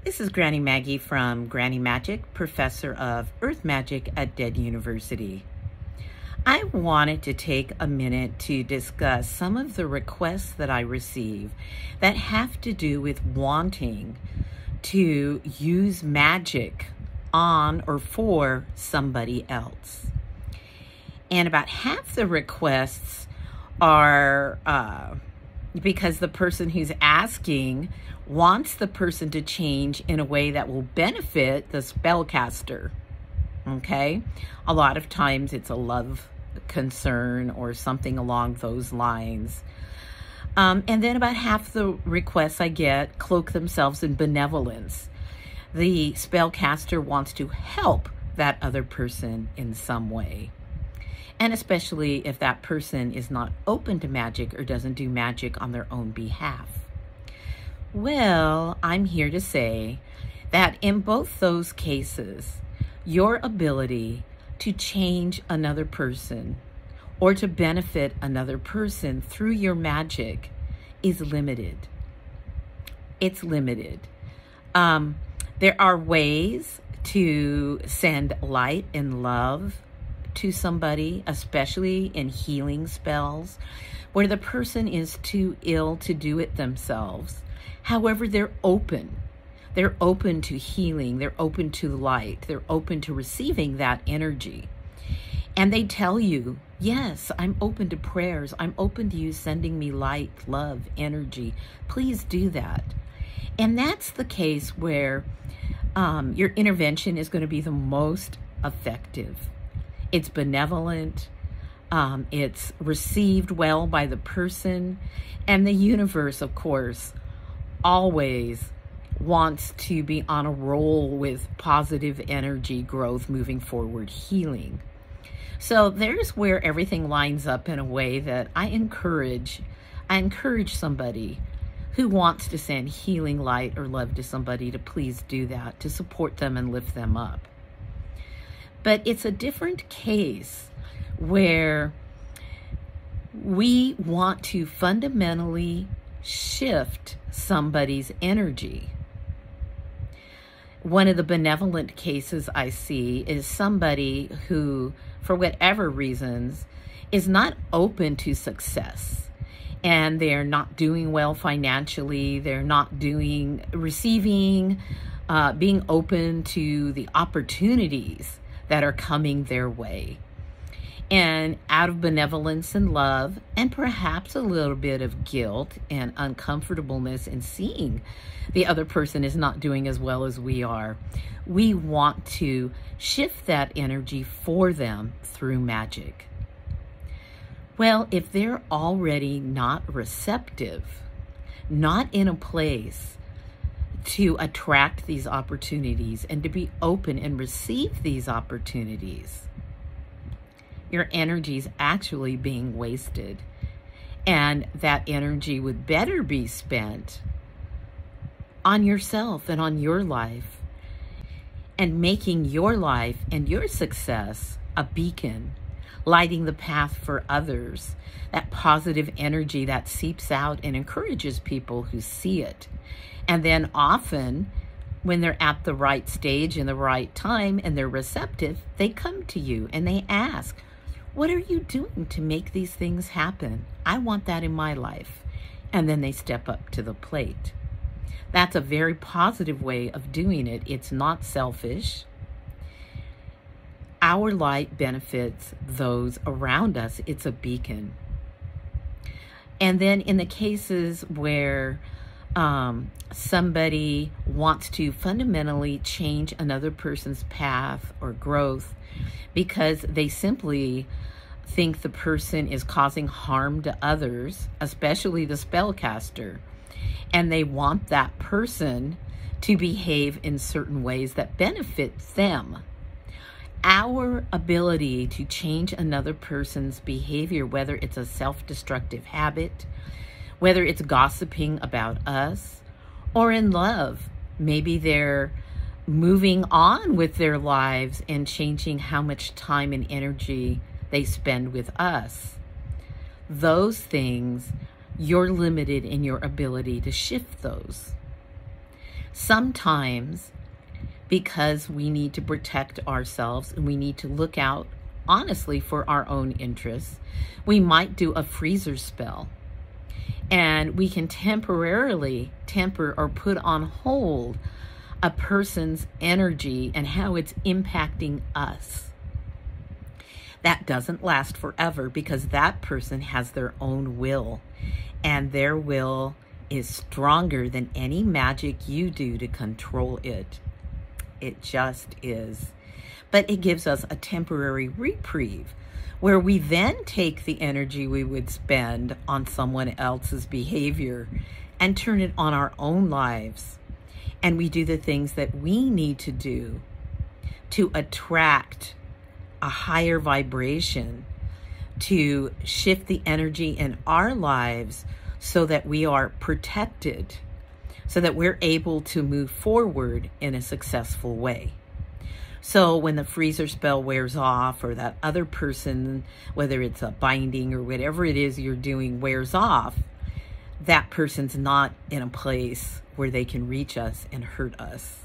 This is Granny Maggie from Granny Magick, professor of Earth Magic at Dead University. I wanted to take a minute to discuss some of the requests that I receive that have to do with wanting to use magic on or for somebody else. And about half the requests are because the person who's asking wants the person to change in a way that will benefit the spellcaster. Okay? A lot of times it's a love concern or something along those lines. And then about half the requests I get cloak themselves in benevolence. The spellcaster wants to help that other person in some way. And especially if that person is not open to magic or doesn't do magic on their own behalf. Well, I'm here to say that in both those cases, your ability to change another person or to benefit another person through your magic is limited. It's limited. There are ways to send light and love to somebody, especially in healing spells, where the person is too ill to do it themselves. However, they're open. They're open to healing. They're open to light. They're open to receiving that energy. And they tell you, yes, I'm open to prayers. I'm open to you sending me light, love, energy. Please do that. And that's the case where your intervention is going to be the most effective. It's benevolent, it's received well by the person, and the universe, of course, always wants to be on a roll with positive energy growth moving forward, healing. So there's where everything lines up in a way that I encourage somebody who wants to send healing light or love to somebody to please do that, to support them and lift them up. But it's a different case where we want to fundamentally shift somebody's energy. One of the benevolent cases I see is somebody who, for whatever reasons, is not open to success. And they're not doing well financially. They're not receiving, being open to the opportunities that are coming their way. And out of benevolence and love, and perhaps a little bit of guilt and uncomfortableness in seeing the other person is not doing as well as we are, we want to shift that energy for them through magic. Well, if they're already not receptive, not in a place to attract these opportunities and to be open and receive these opportunities, your energy is actually being wasted. And that energy would better be spent on yourself and on your life and making your life and your success a beacon, lighting the path for others, that positive energy that seeps out and encourages people who see it. And then often, when they're at the right stage and the right time and they're receptive, they come to you and they ask, what are you doing to make these things happen? I want that in my life. And then they step up to the plate. That's a very positive way of doing it. It's not selfish. Our light benefits those around us. It's a beacon. And then in the cases where somebody wants to fundamentally change another person's path or growth because they simply think the person is causing harm to others, especially the spellcaster, and they want that person to behave in certain ways that benefit them. Our ability to change another person's behavior, whether it's a self-destructive habit, whether it's gossiping about us, or in love, maybe they're moving on with their lives and changing how much time and energy they spend with us. Those things, you're limited in your ability to shift those. Sometimes, because we need to protect ourselves and we need to look out honestly for our own interests, we might do a freezer spell. And we can temporarily temper or put on hold a person's energy and how it's impacting us. That doesn't last forever because that person has their own will, and their will is stronger than any magic you do to control it. It just is. But it gives us a temporary reprieve where we then take the energy we would spend on someone else's behavior and turn it on our own lives. And we do the things that we need to do to attract a higher vibration, to shift the energy in our lives so that we are protected, so that we're able to move forward in a successful way. So when the freezer spell wears off, or that other person, whether it's a binding or whatever it is you're doing, wears off, that person's not in a place where they can reach us and hurt us.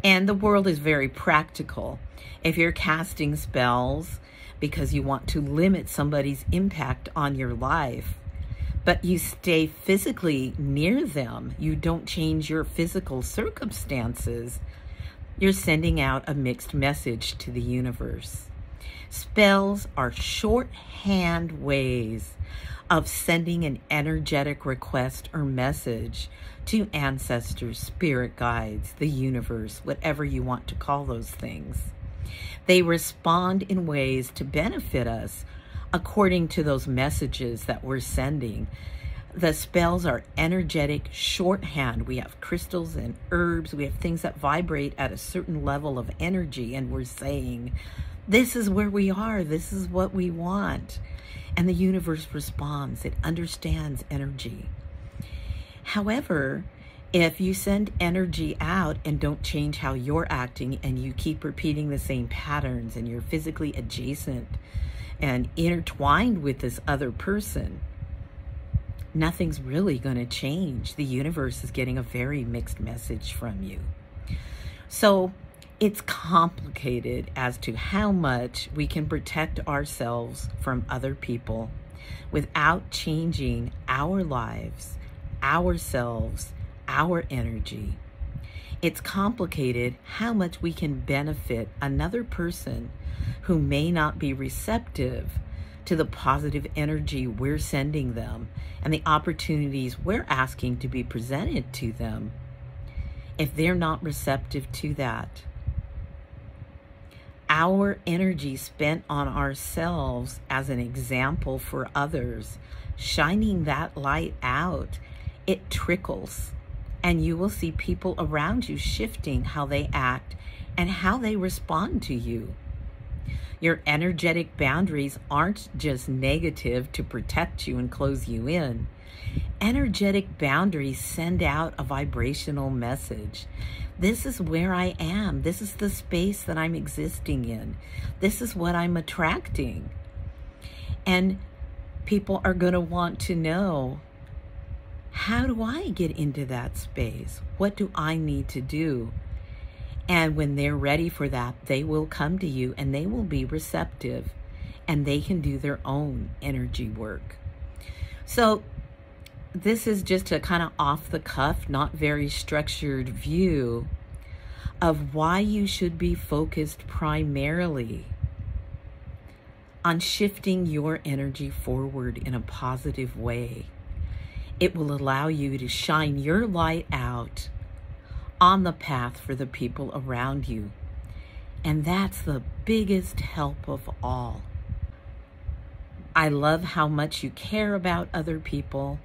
And the world is very practical. If you're casting spells because you want to limit somebody's impact on your life, but you stay physically near them, you don't change your physical circumstances, you're sending out a mixed message to the universe. Spells are shorthand ways of sending an energetic request or message to ancestors, spirit guides, the universe, whatever you want to call those things. They respond in ways to benefit us according to those messages that we're sending. The spells are energetic shorthand. We have crystals and herbs. We have things that vibrate at a certain level of energy, and we're saying, this is where we are. This is what we want. And the universe responds. It understands energy. However, if you send energy out and don't change how you're acting, and you keep repeating the same patterns, and you're physically adjacent and intertwined with this other person, nothing's really going to change. The universe is getting a very mixed message from you. So it's complicated as to how much we can protect ourselves from other people without changing our lives, ourselves, our energy. It's complicated how much we can benefit another person who may not be receptive to the positive energy we're sending them and the opportunities we're asking to be presented to them. If they're not receptive to that, our energy spent on ourselves as an example for others, shining that light out, it trickles. And you will see people around you shifting how they act and how they respond to you. Your energetic boundaries aren't just negative to protect you and close you in. Energetic boundaries send out a vibrational message. This is where I am. This is the space that I'm existing in. This is what I'm attracting. And people are going to want to know, how do I get into that space? What do I need to do? And when they're ready for that, they will come to you and they will be receptive and they can do their own energy work. So this is just a kind of off the cuff, not very structured view of why you should be focused primarily on shifting your energy forward in a positive way. It will allow you to shine your light out on the path for the people around you. And that's the biggest help of all. I love how much you care about other people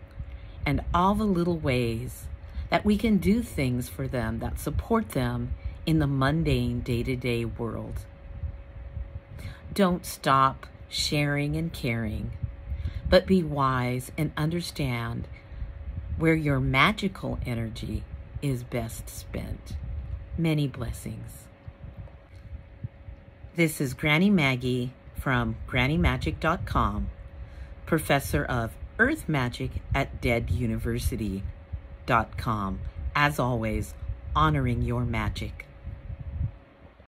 and all the little ways that we can do things for them that support them in the mundane day-to-day world. Don't stop sharing and caring, but be wise and understand where your magical energy is best spent. Many blessings. This is Granny Maggie from GrannyMagick.com, professor of Earth Magic at deaduniversity.com. As always, honoring your magic.